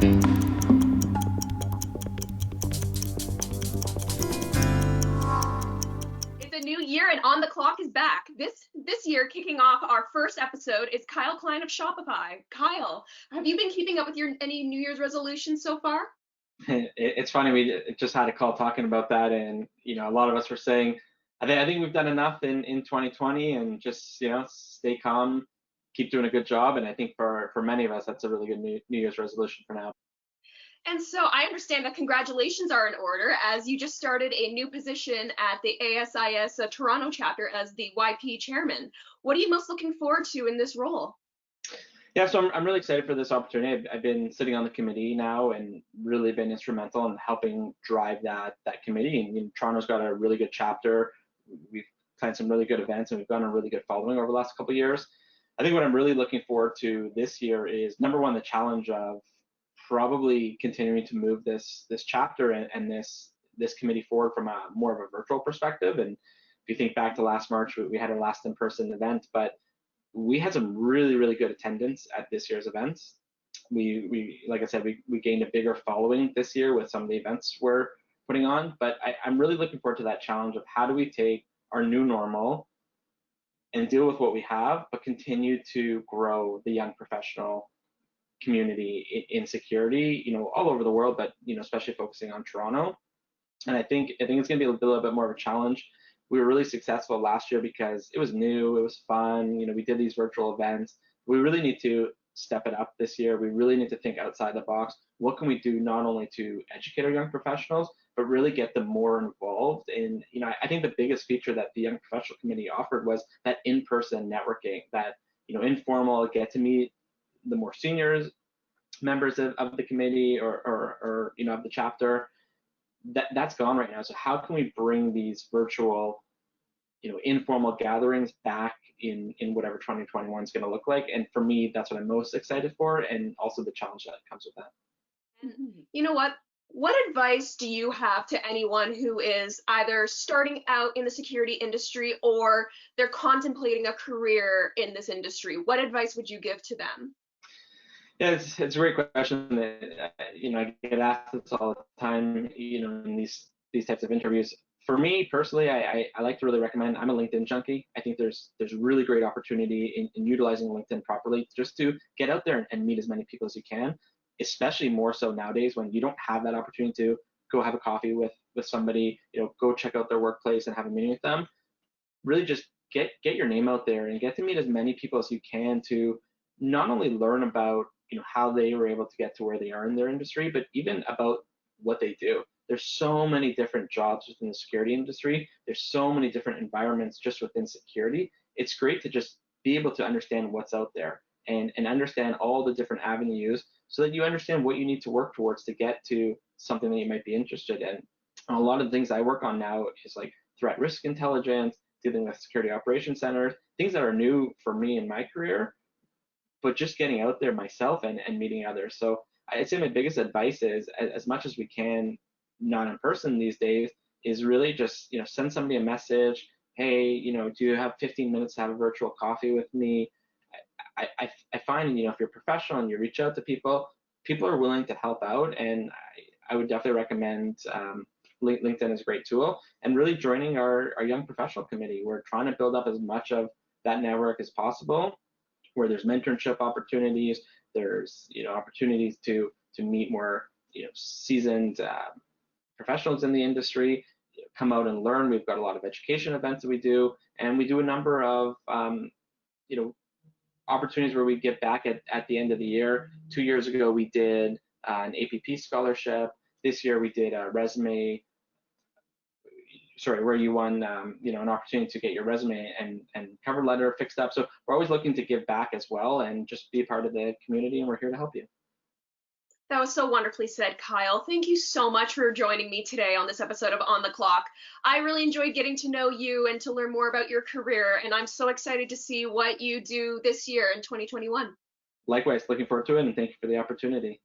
It's a new year and On the Clock is back. This year, kicking off our first episode is Kyle Klein of Shopify. Kyle, have you been keeping up with your any New Year's resolutions so far? It's funny, we just had a call talking about that, and a lot of us were saying, I think we've done enough in 2020, and just stay calm, keep doing a good job, and I think for many of us that's a really good New Year's resolution for now. And so I understand that congratulations are in order as you just started a new position at the ASIS Toronto chapter as the YP chairman. What are you most looking forward to in this role? Yeah, so I'm really excited for this opportunity. I've been sitting on the committee now and really been instrumental in helping drive that committee. And Toronto's got a really good chapter. We've planned some really good events, and we've gotten a really good following over the last couple of years. I think what I'm really looking forward to this year is, number one, the challenge of probably continuing to move this chapter and this committee forward from a more of a virtual perspective. And if you think back to last March, we had our last in-person event, but we had some really good attendance at this year's events. We like I said, we gained a bigger following this year with some of the events we're putting on. But I'm really looking forward to that challenge of how do we take our new normal and deal with what we have, but continue to grow the young professional community in security, all over the world, but especially focusing on Toronto. And I think it's going to be a little bit more of a challenge. We were really successful last year because it was new, it was fun. We did these virtual events. We really need to step it up this year. We really need to think outside the box. What can we do not only to educate our young professionals, but really get them more involved in, I think the biggest feature that the Young Professional Committee offered was that in-person networking, that, informal, get to meet the more seniors members of the committee or of the chapter. That's gone right now. So how can we bring these virtual, informal gatherings back in whatever 2021 is going to look like? And for me, that's what I'm most excited for, and also the challenge that comes with that. And you know what? What advice do you have to anyone who is either starting out in the security industry or they're contemplating a career in this industry? What advice would you give to them? Yeah, it's a great question that I get asked this all the time, in these types of interviews. For me personally, I like to really recommend. I'm a LinkedIn junkie. I think there's really great opportunity in utilizing LinkedIn properly, just to get out there and meet as many people as you can, especially more so nowadays when you don't have that opportunity to go have a coffee with somebody, go check out their workplace and have a meeting with them. Really just get your name out there and get to meet as many people as you can to not only learn about how they were able to get to where they are in their industry, but even about what they do. There's so many different jobs within the security industry. There's so many different environments just within security. It's great to just be able to understand what's out there and understand all the different avenues so that you understand what you need to work towards to get to something that you might be interested in. And a lot of the things I work on now is like threat risk intelligence, dealing with security operations centers, things that are new for me in my career, but just getting out there myself and meeting others. So I'd say my biggest advice is, as much as we can, not in person these days, is really just send somebody a message. Hey, do you have 15 minutes to have a virtual coffee with me? I find if you're professional and you reach out to people are willing to help out, and I would definitely recommend LinkedIn is a great tool, and really joining our young professional committee. We're trying to build up as much of that network as possible, where there's mentorship opportunities, there's opportunities to meet more seasoned professionals in the industry, come out and learn. We've got a lot of education events that we do, and we do a number of opportunities where we give back at the end of the year. 2 years ago we did an APP scholarship. This year we did a resume. Where you won, an opportunity to get your resume and cover letter fixed up. So we're always looking to give back as well and just be a part of the community, and we're here to help you. That was so wonderfully said, Kyle. Thank you so much for joining me today on this episode of On the Clock. I really enjoyed getting to know you and to learn more about your career, and I'm so excited to see what you do this year in 2021. Likewise, looking forward to it, and thank you for the opportunity.